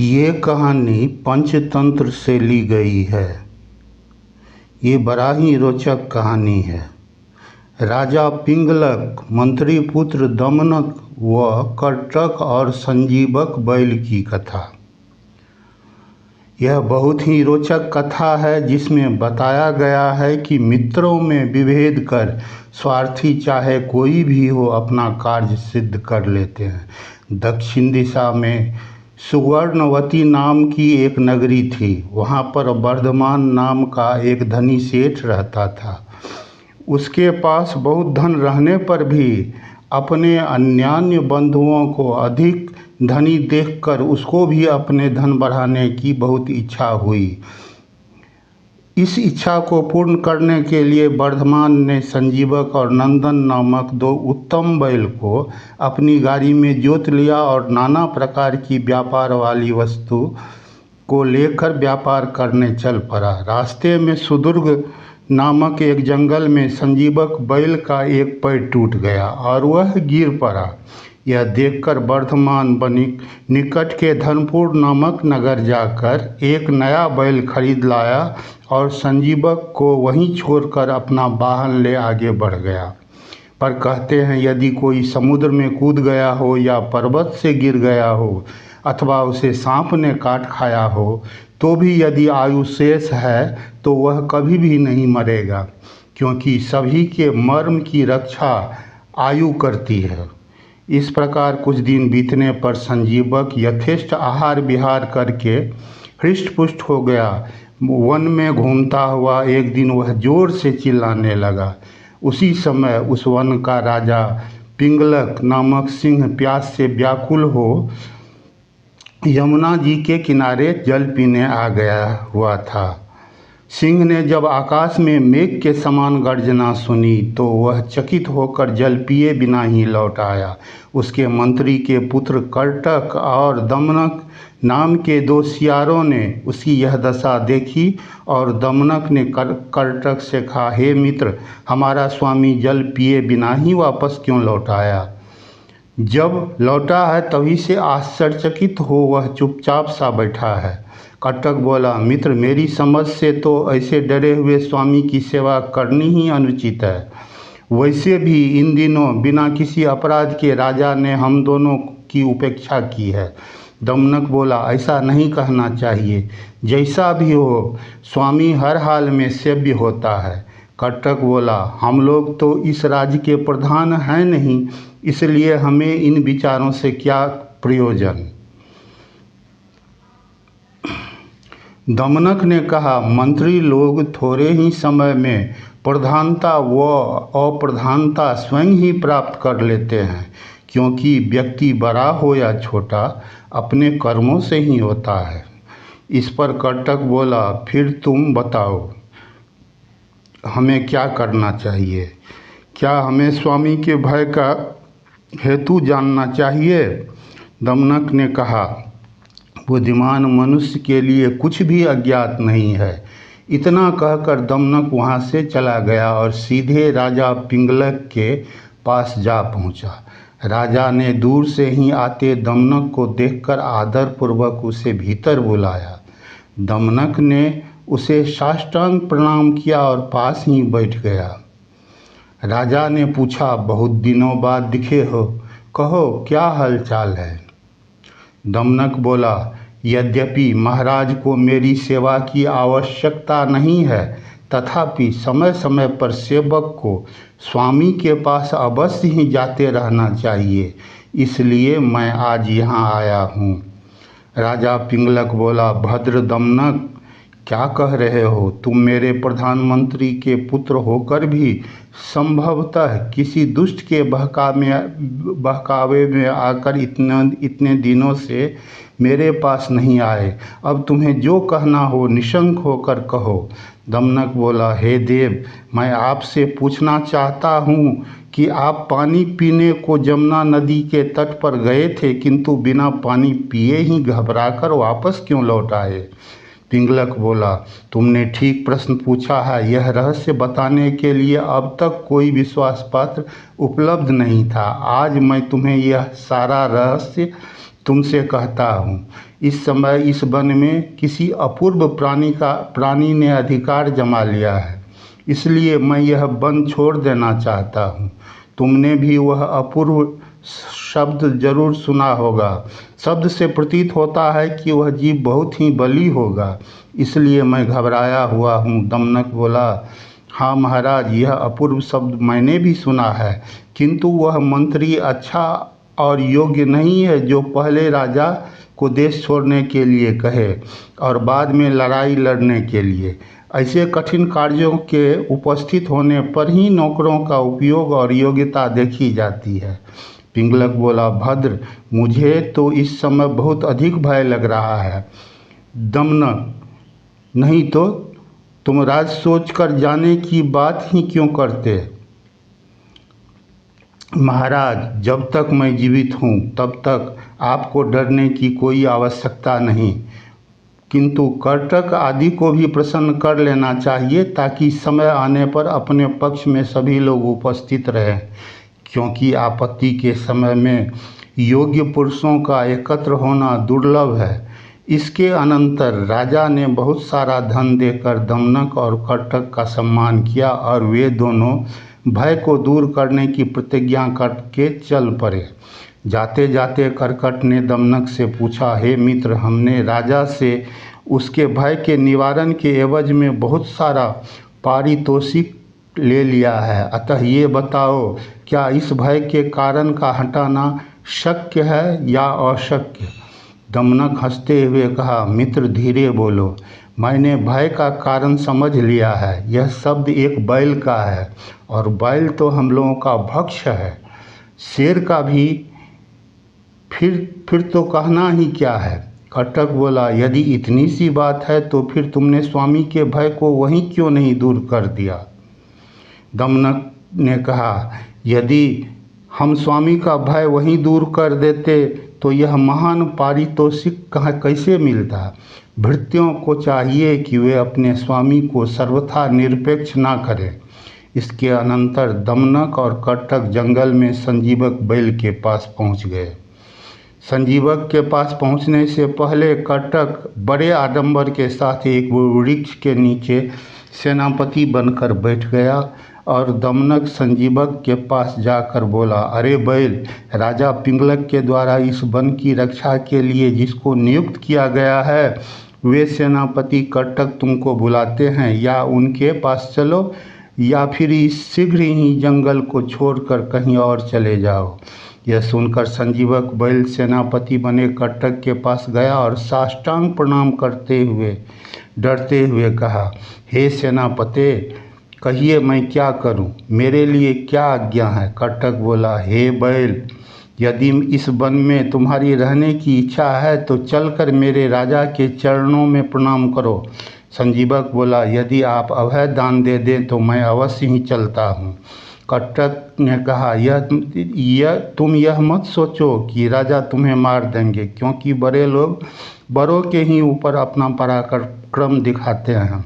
ये कहानी पंचतंत्र से ली गई है। ये बड़ा ही रोचक कहानी है। राजा पिंगलक, मंत्री पुत्र दमनक व कर्टक और संजीवक बैल की कथा। यह बहुत ही रोचक कथा है जिसमें बताया गया है कि मित्रों में विभेद कर स्वार्थी चाहे कोई भी हो अपना कार्य सिद्ध कर लेते हैं। दक्षिण दिशा में सुवर्णवती नाम की एक नगरी थी। वहाँ पर वर्धमान नाम का एक धनी सेठ रहता था। उसके पास बहुत धन रहने पर भी अपने अन्यान्य बंधुओं को अधिक धनी देखकर उसको भी अपने धन बढ़ाने की बहुत इच्छा हुई। इस इच्छा को पूर्ण करने के लिए वर्धमान ने संजीवक और नंदन नामक दो उत्तम बैल को अपनी गाड़ी में जोत लिया और नाना प्रकार की व्यापार वाली वस्तु को लेकर व्यापार करने चल पड़ा। रास्ते में सुदुर्ग नामक एक जंगल में संजीवक बैल का एक पैर टूट गया और वह गिर पड़ा। यह देखकर वर्धमान बनिक निकट के धनपुर नामक नगर जाकर एक नया बैल खरीद लाया और संजीवक को वहीं छोड़कर अपना वाहन ले आगे बढ़ गया। पर कहते हैं यदि कोई समुद्र में कूद गया हो या पर्वत से गिर गया हो अथवा उसे सांप ने काट खाया हो तो भी यदि आयु शेष है तो वह कभी भी नहीं मरेगा, क्योंकि सभी के मर्म की रक्षा आयु करती है। इस प्रकार कुछ दिन बीतने पर संजीवक यथेष्ट आहार विहार करके हृष्ट-पुष्ट हो गया। वन में घूमता हुआ एक दिन वह जोर से चिल्लाने लगा। उसी समय उस वन का राजा पिंगलक नामक सिंह प्यास से व्याकुल हो यमुना जी के किनारे जल पीने आ गया हुआ था। सिंह ने जब आकाश में मेघ के समान गर्जना सुनी तो वह चकित होकर जल पिए बिना ही लौट आया। उसके मंत्री के पुत्र कर्टक और दमनक नाम के दो सियारों ने उसकी यह दशा देखी और दमनक ने कर्टक से कहा, हे मित्र, हमारा स्वामी जल पिए बिना ही वापस क्यों लौट आया? जब लौटा है तभी से आश्चर्यचकित हो वह चुपचाप सा बैठा है। कर्टक बोला, मित्र, मेरी समझ से तो ऐसे डरे हुए स्वामी की सेवा करनी ही अनुचित है। वैसे भी इन दिनों बिना किसी अपराध के राजा ने हम दोनों की उपेक्षा की है। दमनक बोला, ऐसा नहीं कहना चाहिए। जैसा भी हो स्वामी हर हाल में सेव्य होता है। कर्टक बोला, हम लोग तो इस राज्य के प्रधान हैं नहीं, इसलिए हमें इन विचारों से क्या प्रयोजन। दमनक ने कहा, मंत्री लोग थोड़े ही समय में प्रधानता व अप्रधानता स्वयं ही प्राप्त कर लेते हैं, क्योंकि व्यक्ति बड़ा हो या छोटा अपने कर्मों से ही होता है। इस पर कर्टक बोला, फिर तुम बताओ हमें क्या करना चाहिए? क्या हमें स्वामी के भय का हेतु जानना चाहिए? दमनक ने कहा, बुद्धिमान मनुष्य के लिए कुछ भी अज्ञात नहीं है। इतना कहकर दमनक वहाँ से चला गया और सीधे राजा पिंगलक के पास जा पहुँचा। राजा ने दूर से ही आते दमनक को देखकर आदरपूर्वक उसे भीतर बुलाया। दमनक ने उसे साष्टांग प्रणाम किया और पास ही बैठ गया। राजा ने पूछा, बहुत दिनों बाद दिखे हो, कहो क्या हालचाल है? दमनक बोला, यद्यपि महाराज को मेरी सेवा की आवश्यकता नहीं है, तथापि समय समय पर सेवक को स्वामी के पास अवश्य ही जाते रहना चाहिए, इसलिए मैं आज यहाँ आया हूँ। राजा पिंगलक बोला, भद्र दमनक, क्या कह रहे हो? तुम मेरे प्रधानमंत्री के पुत्र होकर भी संभवतः किसी दुष्ट के बहकावे में आकर इतने दिनों से मेरे पास नहीं आए। अब तुम्हें जो कहना हो निशंक होकर कहो। दमनक बोला, हे देव, मैं आपसे पूछना चाहता हूँ कि आप पानी पीने को जमुना नदी के तट पर गए थे, किंतु बिना पानी पिए ही घबराकर वापस क्यों लौट आए? पिंगलक बोला, तुमने ठीक प्रश्न पूछा है। यह रहस्य बताने के लिए अब तक कोई विश्वास पात्र उपलब्ध नहीं था। आज मैं तुम्हें यह सारा रहस्य तुमसे कहता हूँ, इस समय इस वन में किसी अपूर्व प्राणी ने अधिकार जमा लिया है, इसलिए मैं यह वन छोड़ देना चाहता हूँ। तुमने भी वह अपूर्व शब्द जरूर सुना होगा। शब्द से प्रतीत होता है कि वह जीव बहुत ही बली होगा, इसलिए मैं घबराया हुआ हूँ। दमनक बोला, हाँ महाराज, यह अपूर्व शब्द मैंने भी सुना है, किंतु वह मंत्री अच्छा और योग्य नहीं है जो पहले राजा को देश छोड़ने के लिए कहे और बाद में लड़ाई लड़ने के लिए। ऐसे कठिन कार्यों के उपस्थित होने पर ही नौकरों का उपयोग और योग्यता देखी जाती है। पिंगलक बोला, भद्र, मुझे तो इस समय बहुत अधिक भय लग रहा है। दमनक, नहीं तो तुम राज सोचकर जाने की बात ही क्यों करते? महाराज, जब तक मैं जीवित हूँ तब तक आपको डरने की कोई आवश्यकता नहीं, किंतु कर्टक आदि को भी प्रसन्न कर लेना चाहिए ताकि समय आने पर अपने पक्ष में सभी लोग उपस्थित रहें, क्योंकि आपत्ति के समय में योग्य पुरुषों का एकत्र होना दुर्लभ है। इसके अनंतर राजा ने बहुत सारा धन देकर दमनक और कर्टक का सम्मान किया और वे दोनों भय को दूर करने की प्रतिज्ञा करके चल पड़े। जाते जाते कर्कट ने दमनक से पूछा, हे मित्र, हमने राजा से उसके भय के निवारण के एवज में बहुत सारा पारितोषिक ले लिया है, अतः ये बताओ, क्या इस भय के कारण का हटाना शक्य है या अशक्य? दमनक हंसते हुए कहा, मित्र धीरे बोलो, मैंने भय का कारण समझ लिया है। यह शब्द एक बैल का है और बैल तो हम लोगों का भक्ष्य है, शेर का भी फिर तो कहना ही क्या है। कर्टक बोला, यदि इतनी सी बात है तो फिर तुमने स्वामी के भय को वहीं क्यों नहीं दूर कर दिया? दमनक ने कहा, यदि हम स्वामी का भय वहीं दूर कर देते तो यह महान पारितोषिक कैसे मिलता? भृत्यों को चाहिए कि वे अपने स्वामी को सर्वथा निरपेक्ष ना करें। इसके अनंतर दमनक और कर्टक जंगल में संजीवक बैल के पास पहुंच गए। संजीवक के पास पहुंचने से पहले कर्टक बड़े आडंबर के साथ एक वृक्ष के नीचे सेनापति बनकर बैठ गया और दमनक संजीवक के पास जाकर बोला, अरे बैल, राजा पिंगलक के द्वारा इस वन की रक्षा के लिए जिसको नियुक्त किया गया है वे सेनापति कर्टक तुमको बुलाते हैं, या उनके पास चलो या फिर इस शीघ्र ही जंगल को छोड़कर कहीं और चले जाओ। यह सुनकर संजीवक बैल सेनापति बने कर्टक के पास गया और साष्टांग प्रणाम करते हुए डरते हुए कहा, हे सेनापते, कहिए मैं क्या करूं, मेरे लिए क्या आज्ञा है? कर्टक बोला, हे बैल, यदि इस वन में तुम्हारी रहने की इच्छा है तो चलकर मेरे राजा के चरणों में प्रणाम करो। संजीवक बोला, यदि आप अभय दान दे दें तो मैं अवश्य ही चलता हूँ। कर्टक ने कहा, तुम यह मत सोचो कि राजा तुम्हें मार देंगे, क्योंकि बड़े लोग बड़ों के ही ऊपर अपना पराक्रम दिखाते हैं,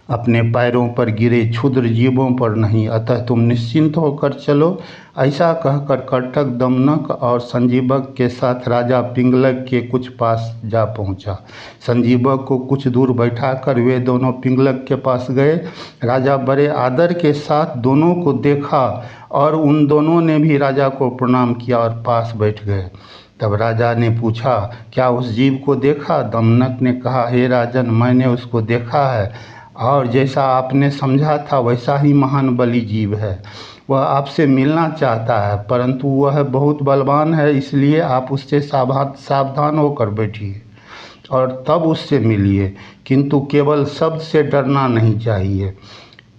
अपने पैरों पर गिरे क्षुद्र जीवों पर नहीं, अतः तुम निश्चिंत होकर चलो। ऐसा कहकर कर्टक दमनक और संजीवक के साथ राजा पिंगलक के कुछ पास जा पहुंचा। संजीवक को कुछ दूर बैठाकर वे दोनों पिंगलक के पास गए। राजा बड़े आदर के साथ दोनों को देखा और उन दोनों ने भी राजा को प्रणाम किया और पास बैठ गए। तब राजा ने पूछा, क्या उस जीव को देखा? दमनक ने कहा, हे राजन, मैंने उसको देखा है और जैसा आपने समझा था वैसा ही महान बली जीव है। वह आपसे मिलना चाहता है, परंतु वह बहुत बलवान है, इसलिए आप उससे सावधान होकर बैठिए और तब उससे मिलिए, किंतु केवल शब्द से डरना नहीं चाहिए।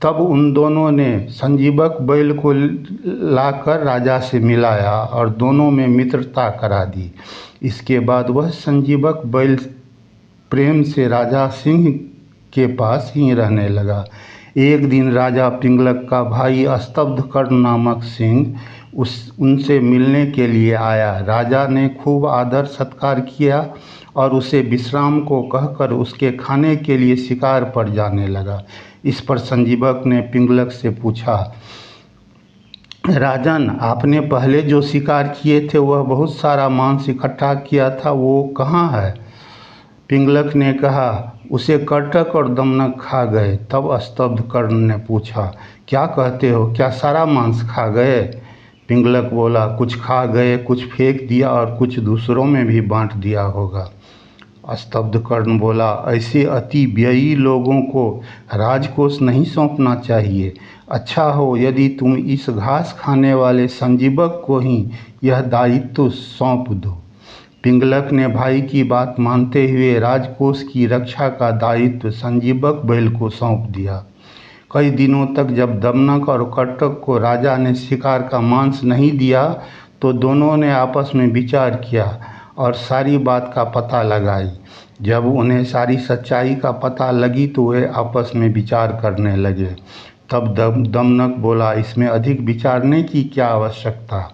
तब उन दोनों ने संजीवक बैल को लाकर राजा से मिलाया और दोनों में मित्रता करा दी। इसके बाद वह संजीवक बैल प्रेम से राजा सिंह के पास ही रहने लगा। एक दिन राजा पिंगलक का भाई स्तब्धकर्ण नामक सिंह उनसे मिलने के लिए आया। राजा ने खूब आदर सत्कार किया और उसे विश्राम को कहकर उसके खाने के लिए शिकार पर जाने लगा। इस पर संजीवक ने पिंगलक से पूछा, राजन, आपने पहले जो शिकार किए थे वह बहुत सारा मांस इकट्ठा किया था, वो कहाँ है? पिंगलक ने कहा, उसे कर्टक और दमनक खा गए। तब स्तब्ध कर्ण ने पूछा, क्या कहते हो, क्या सारा मांस खा गए? पिंगलक बोला, कुछ खा गए, कुछ फेंक दिया और कुछ दूसरों में भी बांट दिया होगा। स्तब्ध कर्ण बोला, ऐसे अति व्ययी लोगों को राजकोष नहीं सौंपना चाहिए। अच्छा हो यदि तुम इस घास खाने वाले संजीवक को ही यह दायित्व सौंप दो। पिंगलक ने भाई की बात मानते हुए राजकोष की रक्षा का दायित्व संजीवक बैल को सौंप दिया। कई दिनों तक जब दमनक और कर्टक को राजा ने शिकार का मांस नहीं दिया तो दोनों ने आपस में विचार किया और सारी बात का पता लगाई। जब उन्हें सारी सच्चाई का पता लगी तो वे आपस में विचार करने लगे। तब दमनक बोला, इसमें अधिक विचारने की क्या आवश्यकता?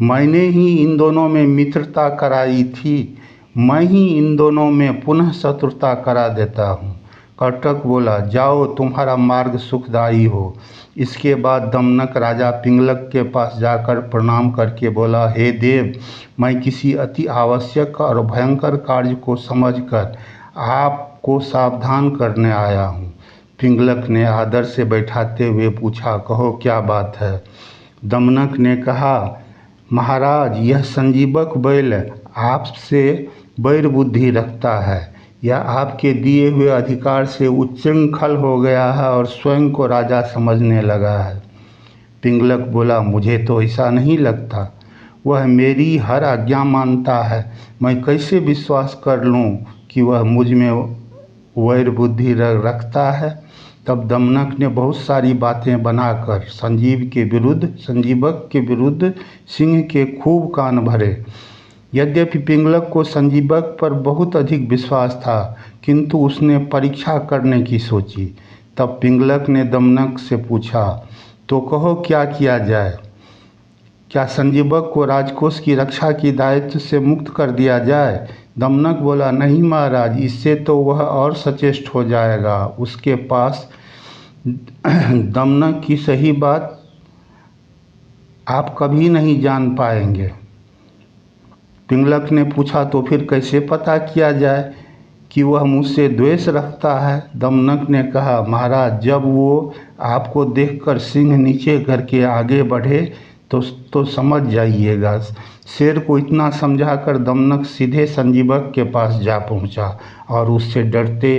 मैंने ही इन दोनों में मित्रता कराई थी, मैं ही इन दोनों में पुनः शत्रुता करा देता हूँ। कर्टक बोला, जाओ, तुम्हारा मार्ग सुखदायी हो। इसके बाद दमनक राजा पिंगलक के पास जाकर प्रणाम करके बोला, हे देव, मैं किसी अति आवश्यक और भयंकर कार्य को समझकर आपको सावधान करने आया हूँ। पिंगलक ने आदर से बैठाते हुए पूछा, कहो क्या बात है? दमनक ने कहा, महाराज, यह संजीवक बैल आपसे बैर बुद्धि रखता है। यह आपके दिए हुए अधिकार से उच्छृंखल हो गया है और स्वयं को राजा समझने लगा है। पिंगलक बोला, मुझे तो ऐसा नहीं लगता। वह मेरी हर आज्ञा मानता है। मैं कैसे विश्वास कर लूं कि वह मुझ में वैर बुद्धि रखता है? तब दमनक ने बहुत सारी बातें बनाकर संजीवक के विरुद्ध सिंह के खूब कान भरे। यद्यपि पिंगलक को संजीवक पर बहुत अधिक विश्वास था, किंतु उसने परीक्षा करने की सोची। तब पिंगलक ने दमनक से पूछा, तो कहो क्या किया जाए? क्या संजीवक को राजकोष की रक्षा की दायित्व से मुक्त कर दिया जाए? दमनक बोला, नहीं महाराज, इससे तो वह और सचेष्ट हो जाएगा। उसके पास दमनक की सही बात आप कभी नहीं जान पाएंगे। पिंगलक ने पूछा, तो फिर कैसे पता किया जाए कि वह मुझसे द्वेष रखता है? दमनक ने कहा, महाराज, जब वो आपको देखकर सिंह नीचे करके आगे बढ़े तो समझ जाइएगा। शेर को इतना समझाकर दमनक सीधे संजीवक के पास जा पहुंचा और उससे डरते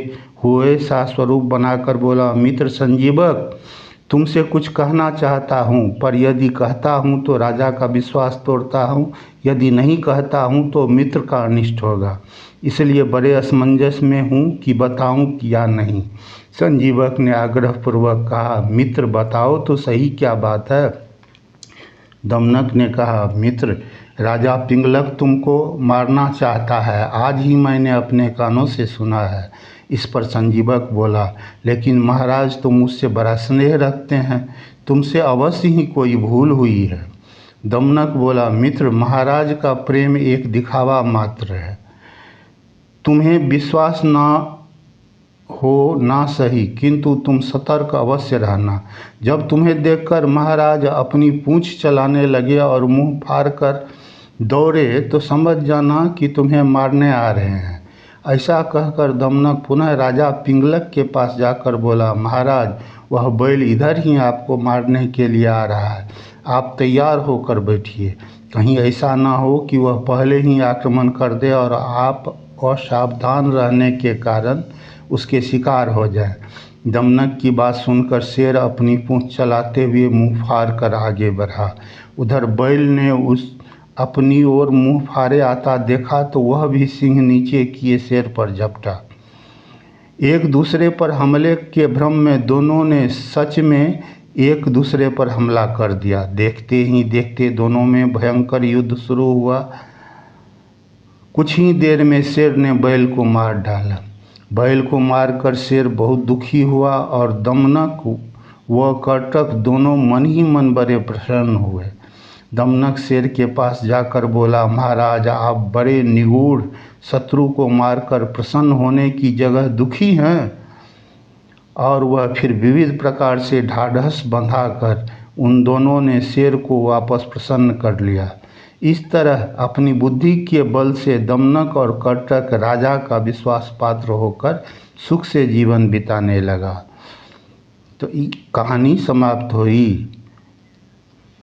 हुए सा स्वरूप बनाकर बोला, मित्र संजीवक, तुमसे कुछ कहना चाहता हूँ, पर यदि कहता हूँ तो राजा का विश्वास तोड़ता हूँ, यदि नहीं कहता हूँ तो मित्र का अनिष्ट होगा। इसलिए बड़े असमंजस में हूँ कि बताऊँ या नहीं। संजीवक ने आग्रहपूर्वक कहा, मित्र बताओ तो सही, क्या बात है? दमनक ने कहा, मित्र, राजा पिंगलक तुमको मारना चाहता है। आज ही मैंने अपने कानों से सुना है। इस पर संजीवक बोला, लेकिन महाराज, तुम मुझसे बड़ा स्नेह रखते हैं, तुमसे अवश्य ही कोई भूल हुई है। दमनक बोला, मित्र, महाराज का प्रेम एक दिखावा मात्र है। तुम्हें विश्वास ना हो ना सही, किंतु तुम सतर्क अवश्य रहना। जब तुम्हें देखकर महाराज अपनी पूंछ चलाने लगे और मुंह फाड़ कर दौड़े तो समझ जाना कि तुम्हें मारने आ रहे हैं। ऐसा कहकर दमनक पुनः राजा पिंगलक के पास जाकर बोला, महाराज, वह बैल इधर ही आपको मारने के लिए आ रहा है। आप तैयार होकर बैठिए, कहीं ऐसा ना हो कि वह पहले ही आक्रमण कर दे और आप असावधान रहने के कारण उसके शिकार हो जाए। दमनक की बात सुनकर शेर अपनी पूंछ चलाते हुए मुंह फाड़ कर आगे बढ़ा। उधर बैल ने उस अपनी ओर मुंह फाड़े आता देखा तो वह भी सिंह नीचे किए शेर पर झपटा। एक दूसरे पर हमले के भ्रम में दोनों ने सच में एक दूसरे पर हमला कर दिया। देखते ही देखते दोनों में भयंकर युद्ध शुरू हुआ। कुछ ही देर में शेर ने बैल को मार डाला। बैल को मारकर शेर बहुत दुखी हुआ और दमनक व कर्टक दोनों मन ही मन बड़े प्रसन्न हुए। दमनक शेर के पास जाकर बोला, महाराज, आप बड़े निगूढ़ शत्रु को मारकर प्रसन्न होने की जगह दुखी हैं। और वह फिर विविध प्रकार से ढाढ़स बंधाकर उन दोनों ने शेर को वापस प्रसन्न कर लिया। इस तरह अपनी बुद्धि के बल से दमनक और कर्तक राजा का विश्वास पात्र होकर सुख से जीवन बिताने लगा। तो कहानी समाप्त हुई।